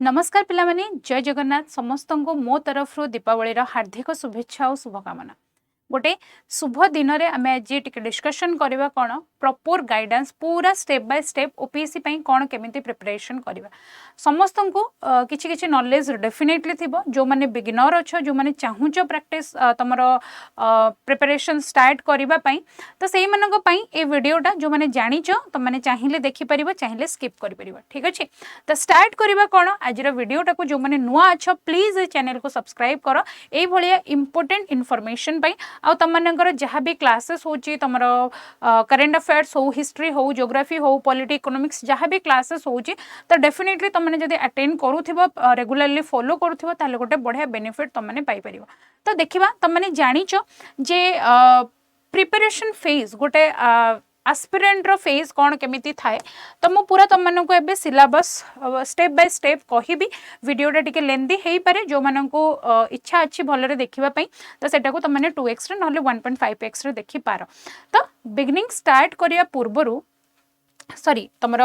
नमस्कार पिलामाने जय जगन्नाथ समस्त को मो तरफ दीपावली हार्दिक शुभेच्छा और शुभकामना। गोटे शुभ दिन में आम आज डिस्कसन करवा कौन प्रॉपर गाइडेंस पूरा स्टेप बाय स्टेप ओपीएससी कौन केमिति प्रिपरेशन करवा समस्त को किछि किछि नॉलेज डेफिनेटली थिबो। जो माने बिगिनर अच्छो जो माने चाहूच प्रैक्टिस तुम प्रिपरेशन स्टार्ट करबा पई तो सेही मनक पई ए वीडियोटा जो माने जानिच तुम माने चाहिए देखि परिबो चाहिए स्किप करि परिबो। ठीक अछि तो स्टार्ट करबा कोन आजिर वीडियोटा को जो माने नुआ अच्छो प्लीज ए चैनल को सब्सक्राइब करो ए भलिया इंपोर्टेंट इन्फॉर्मेशन पई आ तुम मानकर जहाँ भी क्लासेस होची तुमर करेंट अफेयर्स हो हिस्ट्री हो ज्योग्राफी हो पॉलिटी इकोनॉमिक्स जहाँ भी क्लासेस होची तो डेफिनेटली तुमने जदि अटेंड करूथिबो रेगुलरली फॉलो करूथिबो ताले गोटे बढ़िया बेनिफिट तुमने पाई परिबो। तो देखिबा तुमने जानिचो जे प्रिपरेशन फेज गोटे एस्पिरेंट रो फेज कौन केमिति थाए तो मु पूरा तुम मानक एबे सिलेबस स्टेप बाय स्टेप कहिबी। वीडियोटा टिके लेंदी हेई पारे जो मानक इच्छा अच्छी भलरे देखिबा पई तो सेटा को तुम माने 2x रे नहले 1.5x रे देखि पारो। तो बिगिनिंग स्टार्ट करिया पूर्वरु सॉरी तुम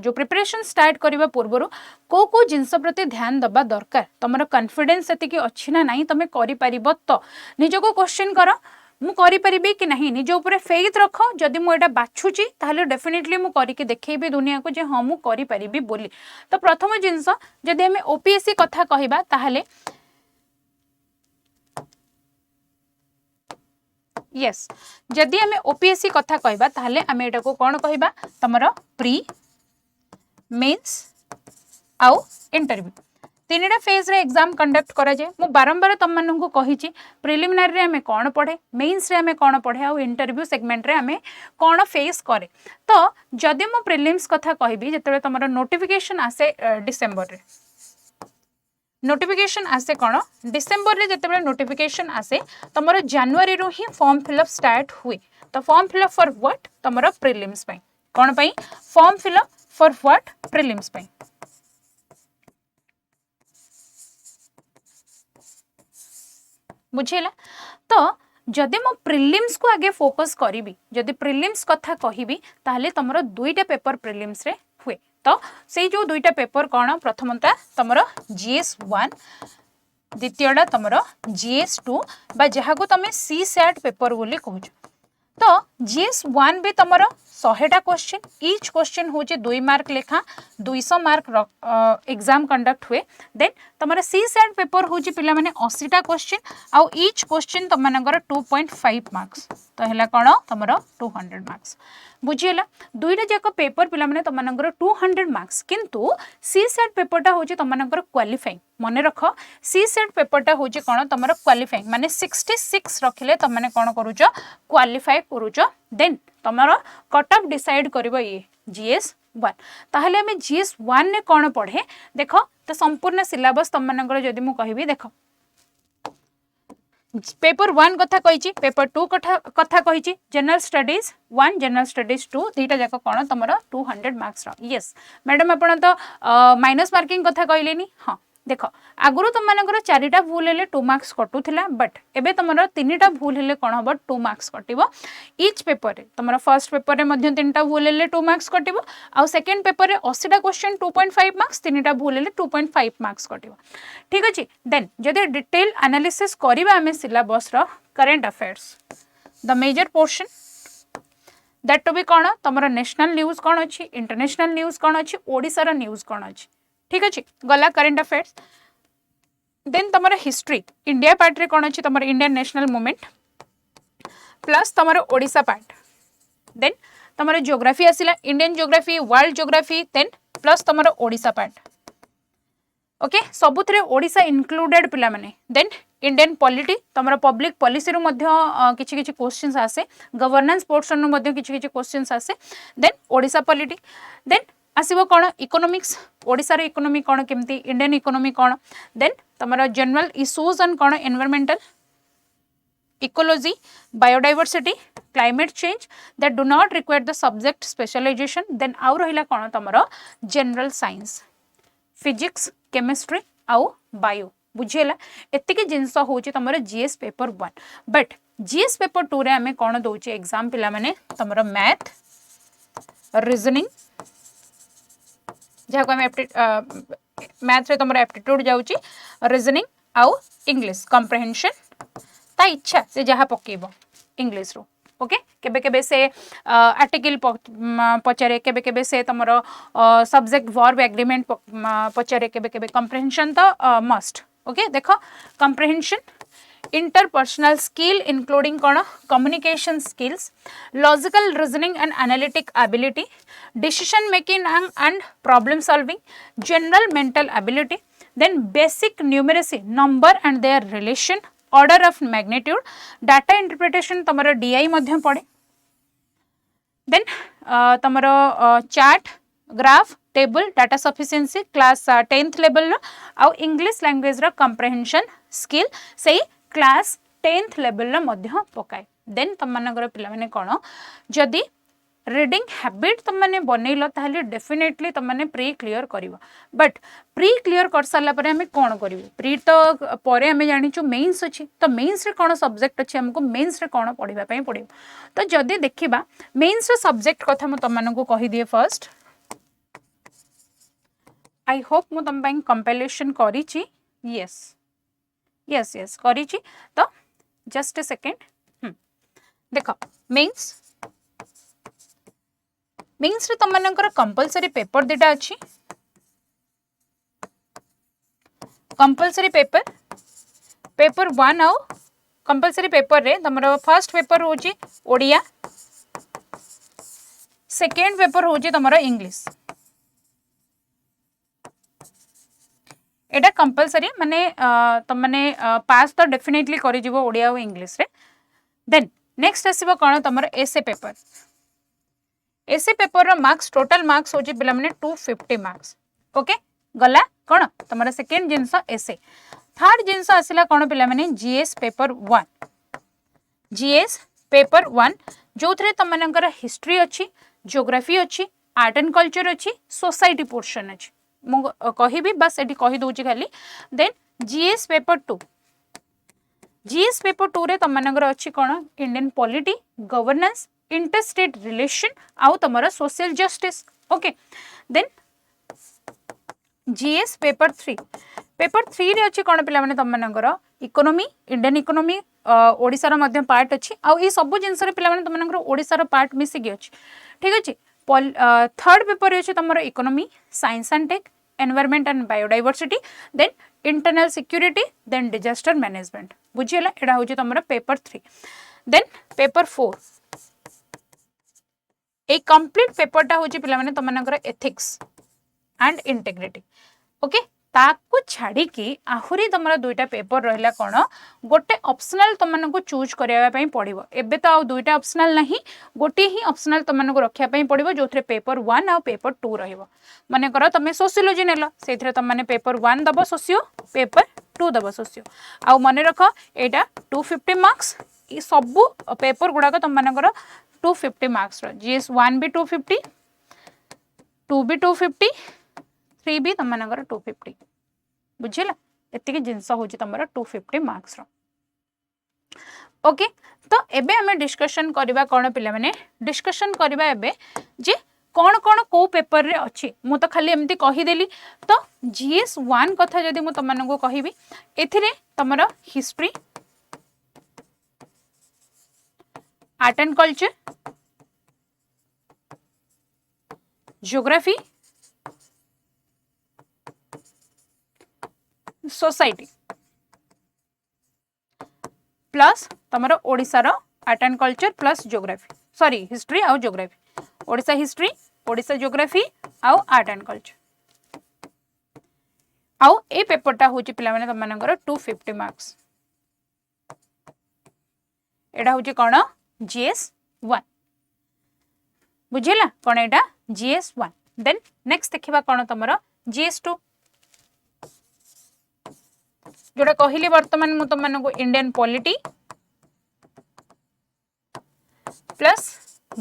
जो प्रिपरेशन स्टार्ट करने पूर्व को जिनस प्रति ध्यान दबा दरकार तुम कॉन्फिडेंस सेतिकी अच्छी ना नहीं तुम करि तो निज को क्वेश्चन कर मु करि कि नहीं निज ऊपर फेथ रख जदि मुझे बाछुची ताहले डेफिनेटली मु करके देखैबी दुनिया को जे हाँ मु करि परिबी बोली। तो प्रथम जिनस जदि हमें ओपीएससी कथा कहबा ताहले यस जदि हमें ओपीएससी कथा कहबा ताहले हमें एटा को कौन कहबा तमरो प्री मेंस आउ इंटरव्यू तीनटा फेज रे एग्जाम कंडक्ट करा जाए। मु बारंबार तुम मानन को कहिची प्रिलिमिनरी रे हमें कौन पढ़े मेंस रे हमें कौन पढ़े आउ इंटरव्यू सेगमेंट रे हमें कौन फेस करे। तो जदि मु प्रिलिम्स कथा कहबी जेतेबे तमरो नोटिफिकेशन आसे डिसेंबर रे नोटिफिकेशन आसे कौन डिसेंबर रे जेतेबे नोटिफिकेशन आसे तमरो जनवरी रो ही फॉर्म फिलअप स्टार्ट हुए। तो फॉर्म फिलअप फॉर व्हाट तमरो प्रिलिम्स पई कौन पई form fill up for what prelims पई। बुझेला तो जदि मो प्रिलिम्स को आगे फोकस करी जदि प्रिलिम्स कथा कहिबी ताहले तमरो दुईटा पेपर प्रिलिम्स रे हुए। तो से जो दुईटा पेपर कौन प्रथमता तमरो GS1 द्वितीयटा तमरो GS2 बा जहाँ को तमें सी सैट पेपर बोली कहूछ। तो GS1 भी तमरो 100टा क्वेश्चन ईच क्वेश्चन होचे 2 मार्क लेखा 200 मार्क एग्जाम कंडक्ट हुए। देन तमरो सी सैट पेपर होचे पिला माने 80टा क्वेश्चन आउ ईच क्वेश्चन तम मानकर 2.5 मार्क्स तो हैला कोन तमरो 200 मार्क्स। बुझियला दुईटा जाक पेपर पिला माने तम मानकर 200 मार्क्स किंतु सी सैट पेपरटा होचे तम मानकर क्वालिफाइंग मने रख सी सैट पेपरटा होचे कोन तमरो क्वालिफाइंग माने 66 रखिले तम माने कोन करूचो क्वालिफाई करूचो। देन तमरो कट ऑफ डिसाइड करबो ये GS1 ताहले हमें GS1 ने कौन पढ़े देख तो संपूर्ण सिलेबस तुम मानकर जदि मु कहबी देख पेपर 1 कथा कहिची पेपर 2 कथा कहिची जनरल स्टडीज 1 जनरल स्टडीज 2 दीटा जाक कोन तमरो 200 मार्क्स रो। यस मैडम आपण तो माइनस मार्किंग कथा कहलेनी हाँ देख आगुरु तुम मानकर 4टा भूल हेले 2 मार्क्स कटुला बट एबे तुमरो 3टा भूल हेले कोन हबो 2 मार्क्स कटिबो ईच पेपर रे तुमरो फर्स्ट पेपर रे मध्य 3टा भूल हेले 2 मार्क्स कटिबो आउ सेकंड पेपर रे 80टा क्वेश्चन 2.5 मार्क्स 3टा भूल हेले 2.5 मार्क्स कटिबो। ठीक अछि देन जदि डिटेल एनालिसिस करिबा हमें सिलेबस रो current affairs the major portion that to be कोन तुमरो नेशनल न्यूज़ कोन अछि इंटरनेशनल न्यूज़ कोन अछि ओडिसा रो न्यूज़ कोन अछि। ठीक अच्छे गला करेंट अफेयर्स देन तमरो हिस्ट्री इंडिया पार्ट रे कौन अच्छी तमरो इंडियन नेशनल मूवमेंट प्लस तमरो ओडिशा पार्ट देन तमरो ज्योग्राफी आसिला Indian geography world geography then plus तमरो ओडिशा पार्ट ओके सबुथरे ओडिशा इंक्लूडेड पिला माने। देन इंडियन पॉलिटी तमरो पब्लिक पॉलिसी रो मध्य किछि किछि क्वेश्चंस आसे गवर्नेंस पोर्शन रो मध्य किछि किछि क्वेश्चंस आसे देन ओडिशा पॉलिटी देन आसीबो कोन इकोनॉमिक्स ओडिसा रे इकोनॉमी कोन केमती इंडियन इकोनॉमी कोन देन तमरो जनरल इश्यूज ऑन कोन environmental ecology biodiversity climate change that do not require the subject specialisation then आउ रहिला कोन तमरो जनरल साइंस फिजिक्स केमिस्ट्री आउ बायो। बुझियला एतिके जिंस होची तमरो GS paper 1 but GS paper 2 रे हमें कोन दोचे एग्जाम पिला माने तमरो मैथ रीजनिंग जहाँ को मैथ रे तुम एप्टीट्यूड जाऊँगी रीजनिंग आउ इंग्लिश कॉम्प्रिहेंशन ता इच्छा से जहाँ पकेब इंग्लिश रू ओके केबे केबे से आर्टिकल पचारे केबे केबे से तुम सब्जेक्ट वर्ब एग्रीमेंट पचारे केबे केबे कॉम्प्रिहेंशन तो मस्ट ओके देख कॉम्प्रिहेंशन interpersonal skill including कौन communication skills logical reasoning and analytic ability decision making and problem solving general mental ability then basic numeracy number and their relation order of magnitude data interpretation तमरो DI मध्यम पड़े then तमरो chart graph table data sufficiency class 10th level रो आउ English language रो comprehension skill सही class 10th level मध्य पकाए then तुम मानकर पिला माने कोन जदी रीडिंग हैबिट तुम माने बनैलो ताहले डेफिनेटली तुम माने प्री क्लियर करिवो बट प्री क्लियर कर साला परे हमें कोन करिवो प्री तो परे हमें जानि छु मेंस अछि तो मेंस रे कोन सब्जेक्ट अछि हमको मेंस रे कोन पढिबा पई पडियो तो जदी देखिबा मेंस रे सब्जेक्ट कथा म तुम मानको कहि दिए फर्स्ट आई होप मु तुम पई कंपाइलेशन करी छि यस यस यस करी तो जस्ट ए सेकेंड देख मेंस मेंस रे तुम मानकर कंपलसरी पेपर दिटा अछि कंपलसरी पेपर पेपर 1 आउ कंपलसरी पेपर रे तमरो फर्स्ट पेपर होची ओडिया सेकेंड पेपर होची तमरो इंग्लिश एटा कंपलसरी माने तुम माने पास तो डेफिनेटली करि जिवो ओडिया और इंग्लिश रे देन नेक्स्ट आसीबो कोन तमर एसे पेपर रो मार्क्स टोटल मार्क्स होची पिला माने 250 मार्क्स ओके गला कोन तमर सेकंड जिंस एसे थर्ड जिंस आसिला कोन पिला माने जीएस पेपर 1 जो थरे तुम मानकर हिस्ट्री अछि ज्योग्राफी अछि आर्ट एंड कल्चर अछि सोसाइटी पोर्शन अछि मु कहिबी बस एटी कहि दोची खाली देन जीएस पेपर 2 रे तमनगर अछि कोन Indian polity governance interstate relation आउ तमरा social justice okay then GS paper 3 रे अछि कोन पिला माने तमनगर इकोनॉमी इंडियन इकोनॉमी ओडिसा रो मध्य पार्ट अछि आउ ई सब जिंस रे पिला माने तमनगर ओडिसा रो पार्ट मिसी गे अछि ठीक अछि थर्ड पेपर अछि तमरो economy science and tech environment and biodiversity then internal security then disaster management बुझियला एडा होची तमरो पेपर 3 देन पेपर 4 ए कंप्लीट पेपर टा होची पिला माने तमनकर एथिक्स एंड इंटीग्रिटी ओके ताकू छाड़ी की आहुरी तुम दुईटा पेपर रहा कौन गोटे ऑप्शनल तुमको चूज करने पड़ो एबे तो आउ दुईटा ऑप्शनल नहीं गोटे ही ऑप्शनल तुमको रखापी पड़ो जो पेपर 1 आउ पेपर 2 मन कर तुम सोशियोलॉजी नेल से तुमने पेपर 1 दब सोशियो पेपर 2 दब सोशियो आउ मन रख यहाँ 250 मार्क्स ये सबू पेपर गुड़ाक तुम मानकर 250 मार्क्स जीएस 1 भी 250 2 भी 250 3 भी तुम मानकर 250 बुझिला एतिके जिंस होची तमरा 250 मार्क्स रो ओके तो एबे हमें डिस्कशन करबा कोन पिला माने डिस्कशन करबा एबे जे कोन कोन को पेपर रे अछि मु तो खाली एमती कहि देली तो जीएस 1 कथा जदी मु तमन को कहिबी एथिरे तमरा history art and culture geography society plus तमरो ओडिसा रो art and culture plus geography sorry history आउ geography Odisha history Odisha geography आउ आर्ट एंड कल्चर आउ ए पेपर टा होची पिला माने तमनकर 250 मार्क्स एडा होची कोन जीएस 1 बुझिला कोन एडा जीएस 1 देन नेक्स्ट देखिबा कोन तमरो जीएस 2 जोड़ा कहली वर्तमान मु तुम को Indian polity plus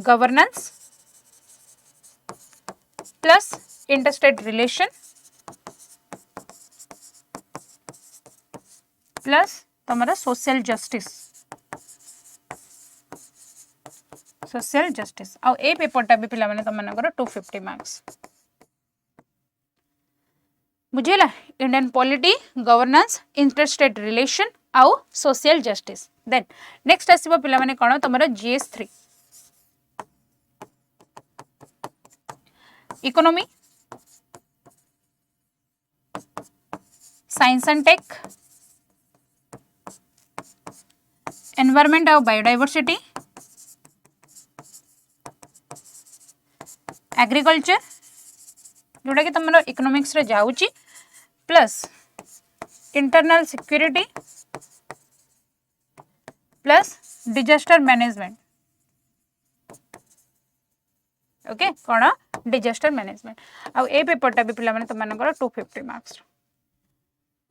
governance plus interstate relation plus तमरा सोशल जस्टिस आउ ए पेपर टा भी पिला माने तुम 250 मार्क्स बुझेला Indian polity governance interstate relation आउ सोशल जस्टिस देन नेक्स्ट आसीबो पिला माने कोन तमरो GS3 economy science and tech environment आउ बायोडायवर्सिटी एग्रीकल्चर जोटा कि तुम इकोनॉमिक्स रे जाउची plus internal security plus disaster management okay कौन डिजास्टर मैनेजमेंट आउ ए पेपरटा भी पिला माने तुमनकर 250 मार्क्स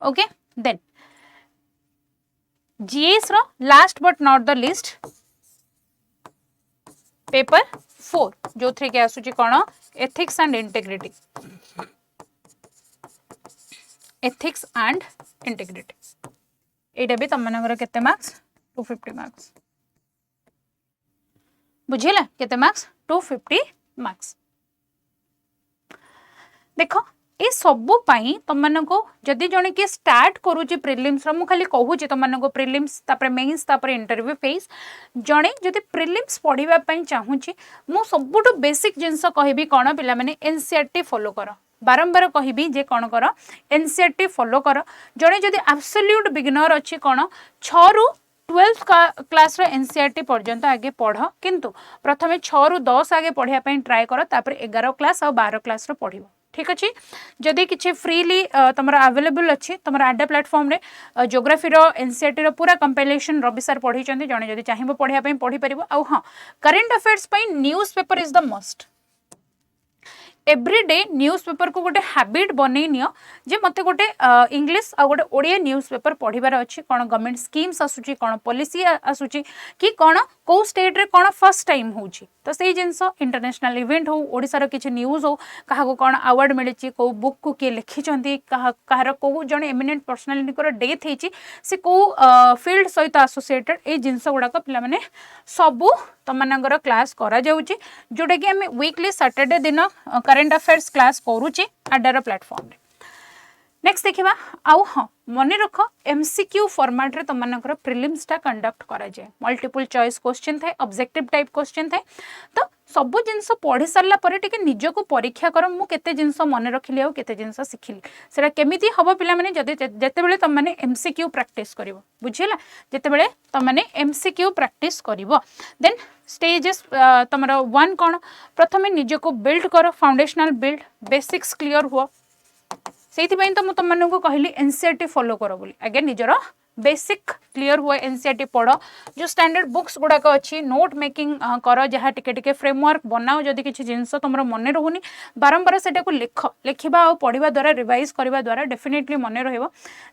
ओके देन जीएस रो last but not the list paper 4 जो थ्री के आसुची कौन ethics and integrity ethics and integrity एटा भी तुमनकर केते मार्क्स 250 मार्क्स बुझिला केते मार्क्स 250 मार्क्स देखो ए सबु पाई तुमको जदि जने कि स्टार्ट करूची प्रिलिम्स रो मु खाली कहूची तुमको प्रिलिम्स तापर मेंस तापर इंटरव्यू फेज जने जदि प्रिलिम्स पढिबा पई चाहूची मु सबुटो बेसिक जिंस कहबी कोन पिला माने एनसीईआरटी फॉलो करो बारंबार कहबी जे कोन करो एनसीईआरटी फॉलो करो जने जदि एब्सोल्यूट बिगिनर अछि कोन 6 रु 12th क्लास रो एनसीईआरटी पर्यंत आगे पढ़ किंतु प्रथमे 6 रु 10 आगे पढ़िया पई ट्राई करो तापर 11 क्लास और 12 क्लास रो पढ़िबो ठीक अच्छे जदि किसी फ्रीली तुम अवेलेबल अच्छी तुम आडा प्लेटफॉर्म रे ज्योग्राफी रो एनसीईआरटी रो पूरा कंपाइलेशन रवि सर पढ़ी जने जदि चाहिए पढ़िया पढ़ी पारिबो आउ हाँ current affairs news paper is the must everyday news paper को गोटे हैबिट बनै नियो जे मते गोटे इंग्लिश आ गोटे ओडिया न्यूज पेपर पढ़िबार अछि कोन गवर्नमेंट स्कीम्स आसुची कोन पॉलिसी आसुची कि कोन को स्टेट रे कोन फर्स्ट टाइम होउची तो सेही जिंस इंटरनेशनल इवेंट हो ओडिसा रो किछ न्यूज हो कहा को कोन अवार्ड मिलिची को बुक को के लिखि चंती कहार को जने एमिनेंट पर्सनालिटी को डेथ हेची से को फील्ड सहित एसोसिएटेड ए जिंस गुडा को पिला माने सबु तमनगर क्लास करा जाउची जोटा कि हमें वीकली सैटरडे दिन करंट अफेयर्स क्लास करूची अड्डार प्लेटफॉर्म रे नेक्स्ट देखिबा आउ हाँ मन रख एमसीक्यू फॉर्मेट रे तमनकर प्रिलिम्स टा कंडक्ट करा जाए मल्टीपल चॉइस क्वेश्चन थाए ऑब्जेक्टिव टाइप क्वेश्चन थाए तो सब जिनस पढ़ी सारा पर टिके निजको परीक्षा कर मु केते जिनस मन रखिली आ केते जिनस सिखिली सेटा केमिति हबो पिला माने जदि जेते बेले तम माने एमसीक्यू प्रैक्टिस करिवो बुझिला जेते बेले तम माने एमसीक्यू प्रैक्टिस करिवो देन स्टेजेस तमरो 1 कोन प्रथमे निजको बिल्ड करो फाउंडेशनल बिल्ड बेसिक्स क्लियर हुआ से तो मुझे तुमको कहली एनसीईआरटी फॉलो करो बोली आगे निजर बेसिक क्लियर हुए एनसीईआरटी पढ़ जो स्टैंडर्ड बुक्स गुड़ाक अच्छी नोट मेकिंग कर जहाँ टिके फ्रेमवर्क बनाओ जदि किसी जिनस तुम मन रोनी बारंबार से लिखा और पढ़ा द्वारा रिवाइज करने द्वारा डेफिनेटली मन रही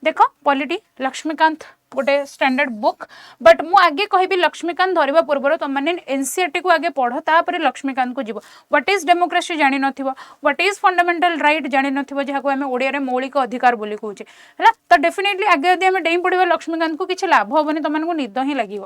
देख पॉलिटी लक्ष्मीकांत गोटे स्टैंडर्ड बुक बट मु आगे कहबी लक्ष्मीकांत धरवा पूर्व तुम मैंने एनसीईआरटी को आगे पढ़ तापर लक्ष्मीकांत को जीव व्हाट इज डेमोक्रेसी जानि नथिबो व्हाट इज फंडामेंटल राइट जानि नथिबो जहाँ को आम ओडिया रे मौलिक अधिकार बोली कहूचे है तो डेफिनेटली आगे यदि आम डेई पढ़ा लक्ष्मीकांत को किसी लाभ हेनी तुमको निद ही लगे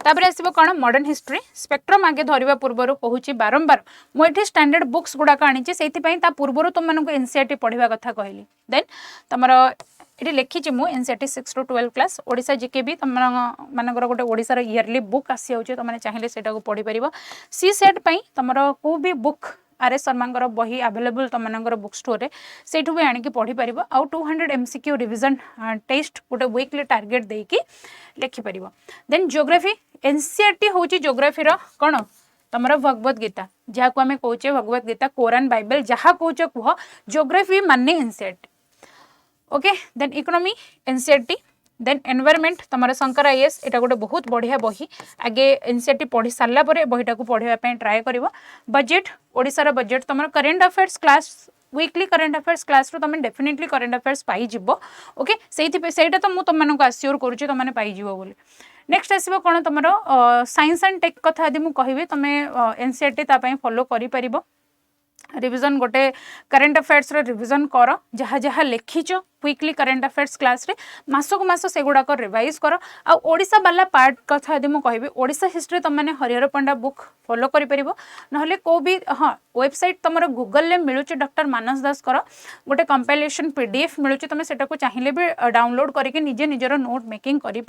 तापर आसो कौन मॉडर्न हिस्ट्री स्पेक्ट्रम आगे धरवा पूर्व कहूँ बारंबार मुझे स्टैंडर्ड बुक्स गुड़ाक आनी से पूर्व तुमको एनसीईआरटी पढ़ा कथा कहली देन तुम ये लिखी मुझे NCERT 6 to 12 class Odisha GK भी तुम मानकर गोटे ओडिशार इयरली बुक आसी जाऊँच तुमने चाहिए सेटा को पढ़ी पार सी सेट तुम को भी बुक आर एस शर्मा बही आवेलेबल तुमर बुक स्टोर से भी आणिकी पढ़ी पार आउ 200 एमसीक्यू रिविजन टेस्ट गोटे वीकली टार्गेट देकी लिखिपर देन ज्योग्राफी एनसीईआरटी हूँ ज्योग्राफी कौन तुम भगवत गीता जहाँ को आम कहे भगवत गीता कोरान बाइबल जहाँ कौच कह ज्योग्राफी माने NCERT okay then economy NCERT then environment तुम शंकर आईएएस एटा गोटे बहुत बढ़िया बही आगे एनसीईआरटी पढ़ी सारा बहीटा को पढ़ाई ट्राए कर बजेट ओडिशार बजेट तुम current affairs class weekly current affairs class तुम डेफिनेटली करेन्ट अफेयर्स पाइज ओके से तो मुझे तुमको आश्योर करुँच तुमने पाइज बोली नेक्स्ट आसो कौन तुम साइंस एंड टेक कथा यदि मुझे कहि तुम एनसीईआरटी फॉलो कर रिविजन गोटे करेन्ट अफेयर्स रिविजन कर जहाँ जहाँ लिखिच क्विकली करेन्ट अफेयर्स क्लास रे मासक मास से गुड़ाक रिवाइज कर आशा वाला पार्ट कथा यदि मुझे कहि ओडिशा हिस्ट्री तुम मैंने हरिहर पंडा बुक फॉलो करें ना को भी हाँ वेबसाइट तुम गूगल मिलूँ डॉक्टर मानस दास कर गोटे कंपाइलेशन पीडीएफ मिलूँ तुम से चाहिए भी डाउनलोड करके निजे निजर नोट मेकिंग कर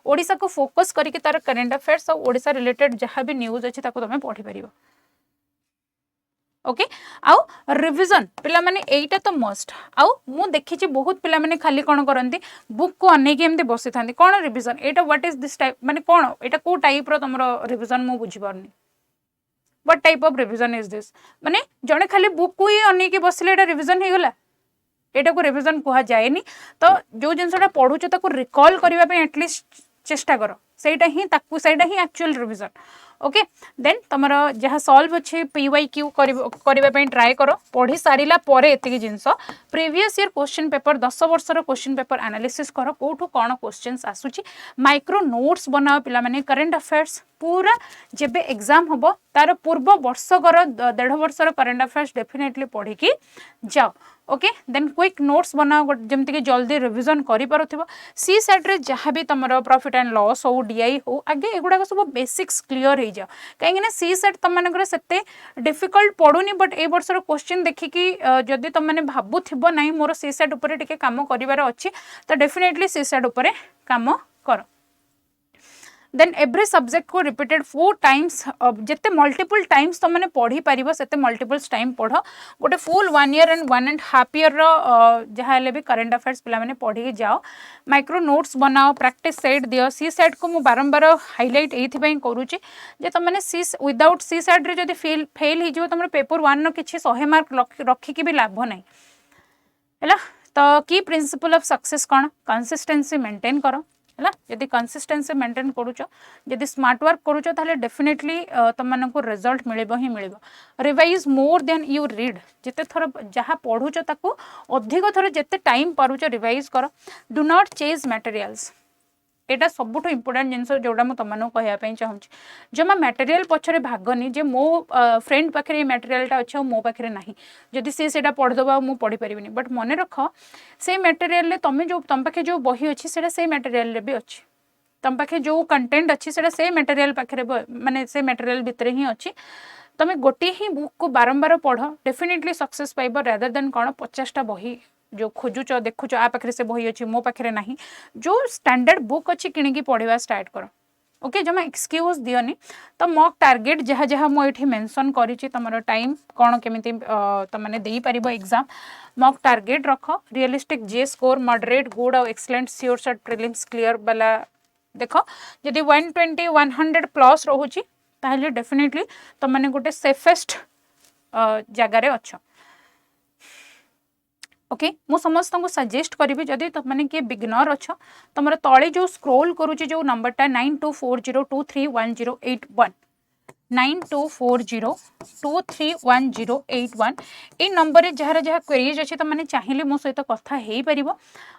ओडिशा को फोकस करके तार करेन्ट अफेयर्स और ओडिशा रिलेटेड जहाँ भी न्यूज अच्छी तुम पढ़ी पार ओके आउ रिविजन पिला माने एटा तो मस्ट आउ मु देखि बहुत पिला माने खाली कोन करंती बुक को अनेक एमते बसी थांती कोन revision Etah what is this type माने कोन एटा को टाइप रो तमरो रिविजन मु बुझी पारनी what type of revision is this माने जने खाली बुक को ही अनेक बसले एटा रिविजन हे गला एटा को रिविजन कहा जाएनी तो जो जिनसटा पढुछ ताको रिकॉल करबा पे एटलीस्ट चेष्टा करो सेटा ही एक्चुअल रिविजन ओके देन तुमर जहाँ सॉल्व अच्छे PYQ करने ट्राए कर पढ़ी सारा पर एति जिनस प्रीवियस ईयर क्वेश्चन पेपर 10 वर्षर क्वेश्चन पेपर एनालिसिस कर कौटू कौन क्वेश्चंस आसूची माइक्रो नोट्स बनाओ पिला माने करेंट अफेयर्स पूरा जेबे एग्जाम हम तार पूर्व वर्षकर 1.5 वर्षर करेंट अफेयर्स डेफिनेटली पढ़ी की जाओ ओके देन क्विक नोट्स बनाओ जमती कि जल्दी रिविजन कर सी सेट रे जहाँ भी तुम प्रॉफिट एंड लॉस हो डीआई हो आगे एगुड़ा सब बेसिक्स क्लियर हो जाओ कहीं सी सेट तुम मानक से डिफिकल्ट पड़ूनी बट ए वर्षर क्वेश्चन देखिकी जदि तुम मैंने भावुव ना मोर सी सेट उपर टिके काम कर अच्छी तो डेफिनेटली सी सेट उपर काम कर देन एवरी सब्जेक्ट को रिपीटेड 4 टाइम्स जिते मल्टीपल टाइम्स तुम मैंने पढ़ी पार से मल्टीपल्स टाइम पढ़ गोटे फुल 1 ईयर एंड 1.5 ईयर जहाँ भी करेन्ट अफेयर्स पिला माने पढ़ी जाओ माइक्रो नोट्स बनाओ प्रैक्टिस सेट दियो सी सेट को मुझे बारंबार हाइलाइट ये करुच्ची तुम मैंने सी विदाउट सी सेट रे जब फेल हो तुम पेपर 1 रो किसी 100 मार्क रखिकी भी लाभ ना है तो की प्रिंसिपल ऑफ सक्सेस कौन कंसिस्टेंसी मेंटेन करो है जदि कंसिस्टेंसी मेंटेन करुच जदि स्मार्ट वर्क करुच ताले डेफिनेटली तुमको रिजल्ट मिलिबो ही मिलिबो revise more then you read जिते थर जहाँ पढ़ुच ताकू अधिक थर जिते टाइम पारुच रिवाइज कर डू नॉट चेज मटेरियल्स एटा सबुठ इंपोर्टेंट जिनस जोड़ा मुझे तुम कहवाई चाहूँगी जमा मटेरियल पछरे भागनी जे मो फ्रेंड पाखे ये मटेरियलटा अच्छे और मो पाखे ना जदि सी पढ़ीदेव मुझे पढ़ी पारि बट मन रख से मटेरियल तुम जो तुम पाखे जो बही अच्छी से मटेरियल भी अच्छी तुम पाखे जो कंटेंट अच्छी से मटेरियल पाखे माने से मटेरियल भितर ही अच्छी तुम गोटे ही बुक को बारंबार पढ़ डेफिनेटली सक्सेस पाइब रादर देन कौन 50टा बही जो खोजुच देखुच आ पाखे से बही अच्छी मो पाखे ना जो स्टैंडर्ड बुक अच्छी किणिकी पढ़ा स्टार्ट कर ओके जमा एक्सक्यूज दियोनी तो मॉक टार्गेट जहाँ जहाँ मुझे मेंशन करी तुम टाइम कौन केमी तुमने दे पार एग्जाम मॉक टार्गेट रख रियलिस्टिक जे स्कोर मॉडरेट गुड और excellent sure short prelims clear वाला देख जदि 120 100 प्लस रोचे ताहले डेफिनेटली तुमने गोटे सेफेस्ट जगार अच्छा ओके मु समस्त को सजेस्ट करी जदि तुमने किए बिगनर अच्छा तुम तले जो स्क्रोल करुचे जो नंबरटा 9240231081 9240231081 ये नंबर रे जहाँ जहाँ क्वेरीज अच्छे तुमने चाहिए मो सहित कथा हो पार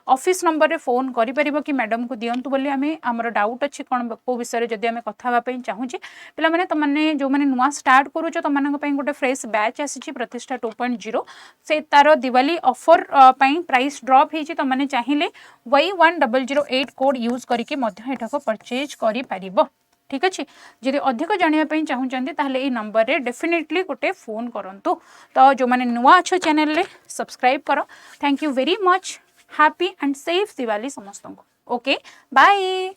ऑफिस नंबर रे फोन कर कि मैडम को दिंतु बोली आम आमर डाउट अच्छी कौन को विषय जदि आम कथा चाहूँचे पे तुमने जो मैंने नुआ स्टार्ट करुच तुम गोटे फ्रेश बैच आसी प्रतिष्ठा 2.0 से तार दिवाली ऑफर प्राइस ड्रॉप होती तुमने चाहिए Y1008 कोड यूज करके परचेज कर ठीक अच्छे जदि अधिक जानापी चाहूँगी ताहले ये नंबर रे डेफिनेटली गोटे फोन करंतु तो जो मैंने नुआ अच्छो चैनल रे सब्सक्राइब करो thank you very much happy and safe Diwali समस्त को ओके बाय।